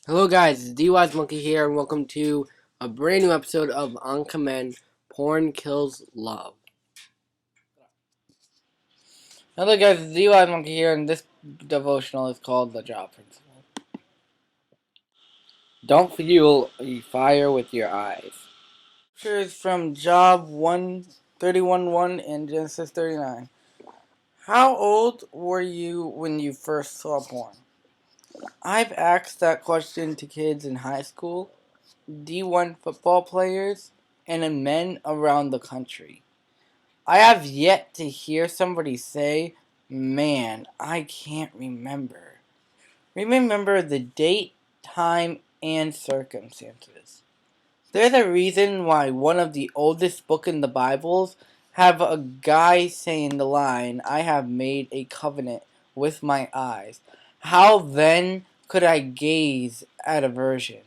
Hello guys, it's DY's Monkey here and welcome to a brand new episode of UNCOMMEN Porn Kills Love. Hello guys, it's DY Monkey here, and this devotional is called The Job Principle. Don't fuel a fire with your eyes. Scripture is from Job 1:31:1 and Genesis 39. How old were you when you first saw porn? I've asked that question to kids in high school, D1 football players, and in men around the country. I have yet to hear somebody say, "Man, I can't remember." Remember the date, time, and circumstances. There's a reason why one of the oldest books in the Bibles have a guy saying the line, "I have made a covenant with my eyes. How then could I gaze at a virgin?"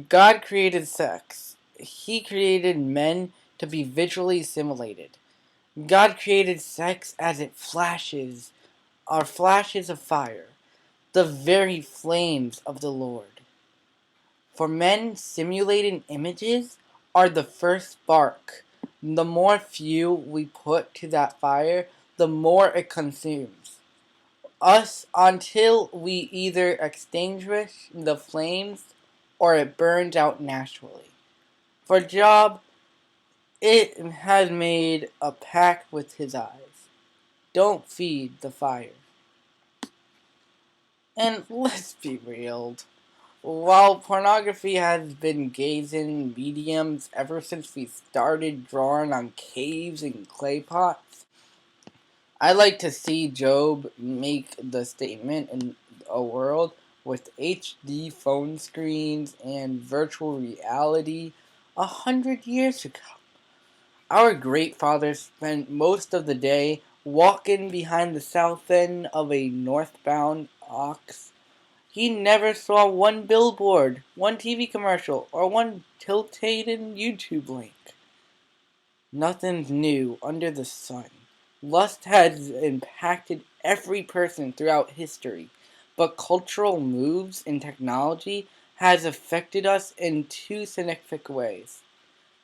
God created sex. He created men to be visually stimulated. God created sex as it flashes, are flashes of fire, the very flames of the Lord. For men, simulated images are the first spark. The more fuel we put to that fire, the more it consumes us until we either extinguish the flames or it burns out naturally. For Job, it has made a pact with his eyes. Don't feed the fire. And let's be real. While pornography has been gazing mediums ever since we started drawing on caves and clay pots, I like to see Job make the statement in a world with HD phone screens and virtual reality 100 years ago. Our great fathers spent most of the day walking behind the south end of a northbound ox. He never saw one billboard, one TV commercial, or one tilted YouTube link. Nothing's new under the sun. Lust has impacted every person throughout history, but cultural moves and technology has affected us in two significant ways.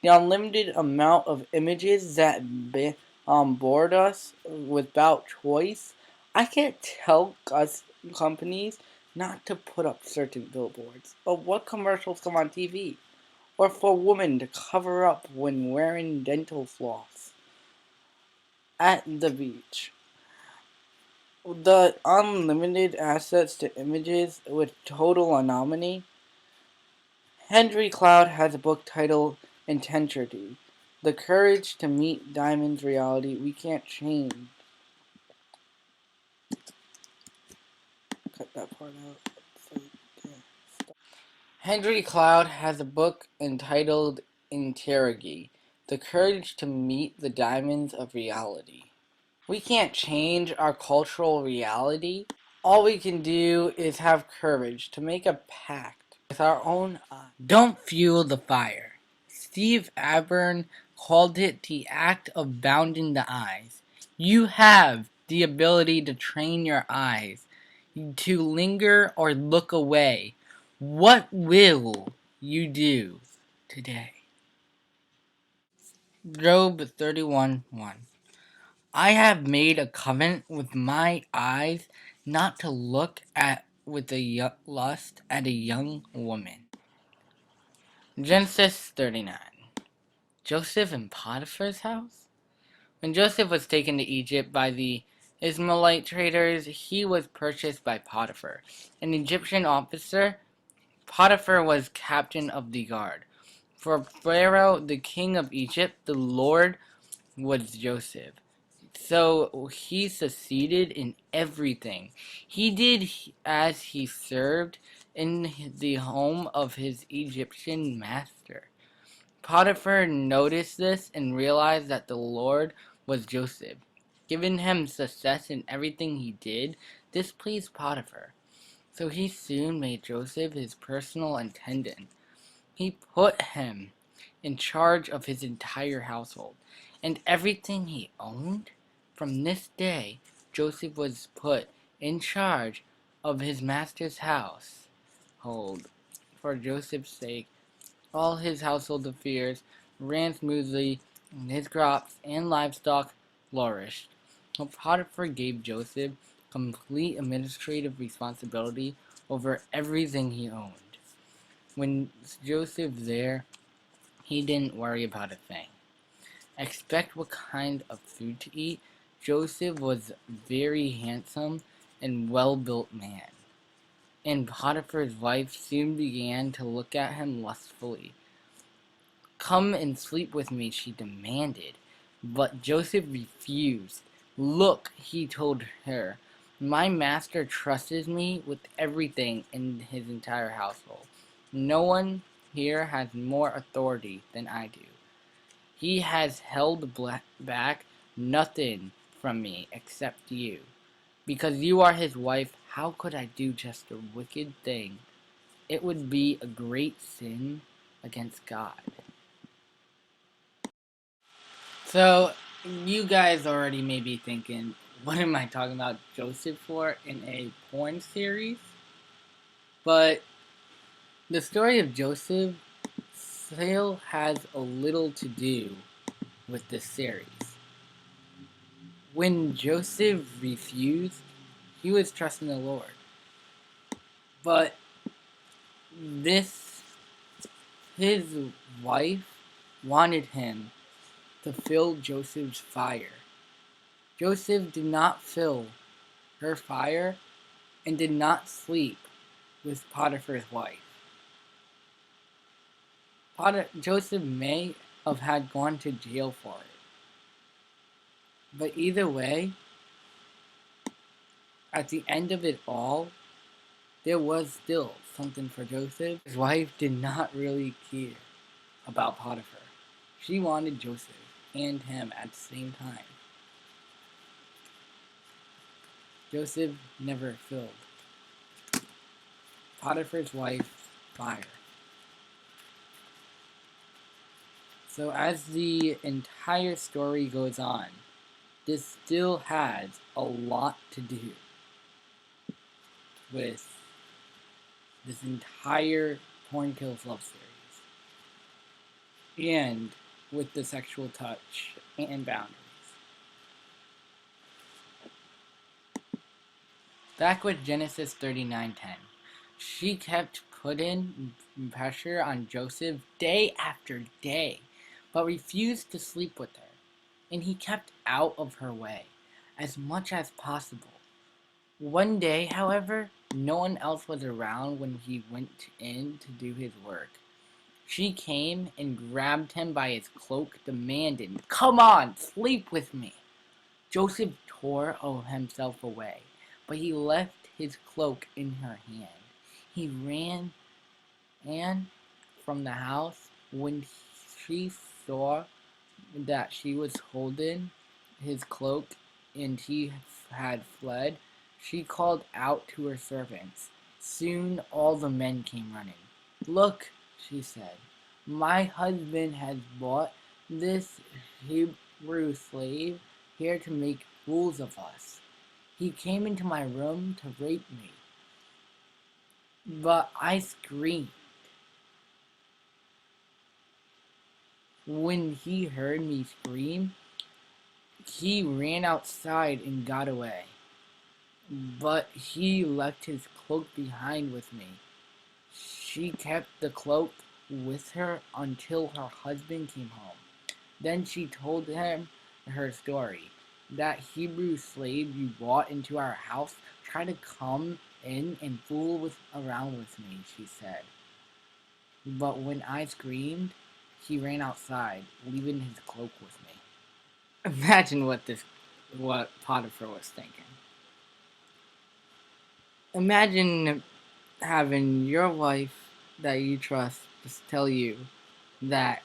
The unlimited amount of images that board us without choice. I can't tell us companies not to put up certain billboards, or what commercials come on TV, or for women to cover up when wearing dental floss at the beach. The unlimited access to images with total anonymity. Henry Cloud has a book titled Integrity, The Courage to Meet Diamond's Reality We Can't Change. Cut that part out. Henry Cloud has a book entitled Integrity, The Courage to Meet the Diamonds of Reality. We can't change our cultural reality. All we can do is have courage to make a pact with our own eyes. Don't fuel the fire. Steve Aburn called it the act of bounding the eyes. You have the ability to train your eyes to linger or look away. What will you do today? Job 31:1. I have made a covenant with my eyes not to look at with a lust at a young woman. Genesis 39. Joseph in Potiphar's house? When Joseph was taken to Egypt by the Ishmaelite traders, he was purchased by Potiphar, an Egyptian officer. Potiphar was captain of the guard. For Pharaoh, the king of Egypt, the Lord was Joseph. So he succeeded in everything. He did as he served in the home of his Egyptian master. Potiphar noticed this and realized that the Lord was Joseph. Giving him success in everything he did, this pleased Potiphar. So he soon made Joseph his personal attendant. He put him in charge of his entire household and everything he owned. From this day, Joseph was put in charge of his master's household. For Joseph's sake, all his household affairs ran smoothly, and his crops and livestock flourished. Potiphar gave Joseph complete administrative responsibility over everything he owned. When Joseph was there, he didn't worry about a thing. Expect what kind of food to eat. Joseph was a very handsome and well-built man, and Potiphar's wife soon began to look at him lustfully. "Come and sleep with me," she demanded. But Joseph refused. "Look," he told her, "my master trusts me with everything in his entire household. No one here has more authority than I do. He has held back nothing from me except you. Because you are his wife, how could I do just a wicked thing? It would be a great sin against God." So, you guys already may be thinking, what am I talking about Joseph for in a porn series? But the story of Joseph still has a little to do with this series. When Joseph refused, he was trusting the Lord. But his wife wanted him to fill Joseph's fire. Joseph did not fill her fire and did not sleep with Potiphar's wife. Joseph may have had gone to jail for it. But either way, at the end of it all, there was still something for Joseph. His wife did not really care about Potiphar. She wanted Joseph and him at the same time. Joseph never filled Potiphar's wife's fire. So as the entire story goes on, this still has a lot to do with this entire Porn Kills Love series. And with the sexual touch and boundaries. Back with Genesis 39:10. She kept putting pressure on Joseph day after day, but refused to sleep with her, and he kept out of her way as much as possible. One day, however, no one else was around when he went in to do his work. She came and grabbed him by his cloak, demanding, "Come on, sleep with me." Joseph tore himself away, but he left his cloak in her hand. He ran from the house. When she saw that she was holding his cloak and he had fled, she called out to her servants. Soon all the men came running. "Look," she said, "my husband has brought this Hebrew slave here to make fools of us. He came into my room to rape me." But I screamed. When he heard me scream, he ran outside and got away. But he left his cloak behind with me. She kept the cloak with her until her husband came home. Then she told him her story. "That Hebrew slave you brought into our house tried to come in and fool around with me," she said. "But when I screamed, he ran outside, leaving his cloak with me." Imagine what Potiphar was thinking. Imagine having your wife that you trust just tell you that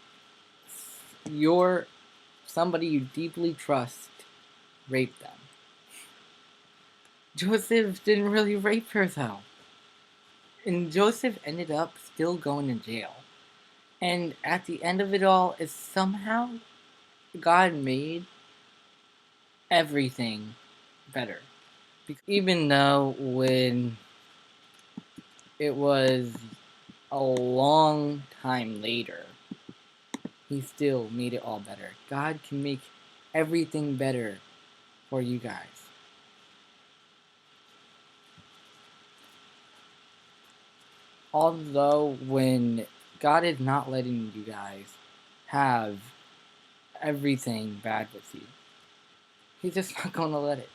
somebody you deeply trust raped them. Joseph didn't really rape her though. And Joseph ended up still going to jail. And at the end of it all, is somehow God made everything better. Even though when it was a long time later, he still made it all better. God can make everything better for you guys. Although when God is not letting you guys have everything bad with you, He's just not going to let it.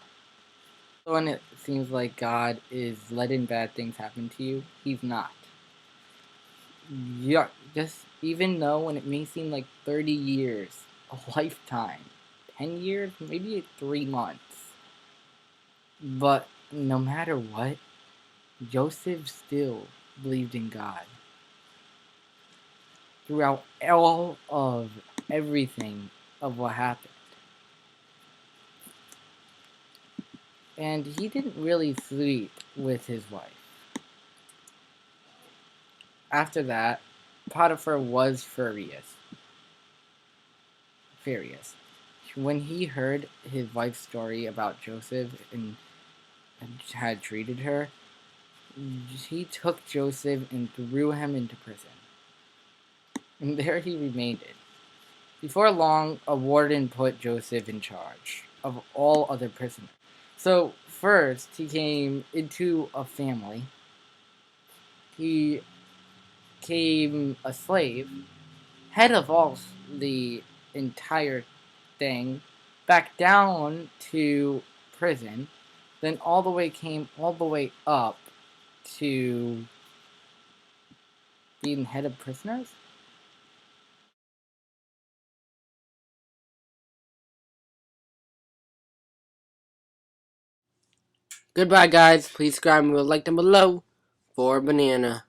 So when it seems like God is letting bad things happen to you, He's not. Yeah, just even though when it may seem like 30 years, a lifetime, 10 years, maybe 3 months. But no matter what, Joseph still believed in God. Throughout all of everything of what happened. And he didn't really sleep with his wife. After that, Potiphar was furious. When he heard his wife's story about Joseph and had treated her, he took Joseph and threw him into prison. And there he remained. Before long, a warden put Joseph in charge of all other prisoners. So first, he came into a family. He came a slave, head of all the entire thing, back down to prison, then all the way up to being head of prisoners. Goodbye, guys. Please subscribe and like down below for banana.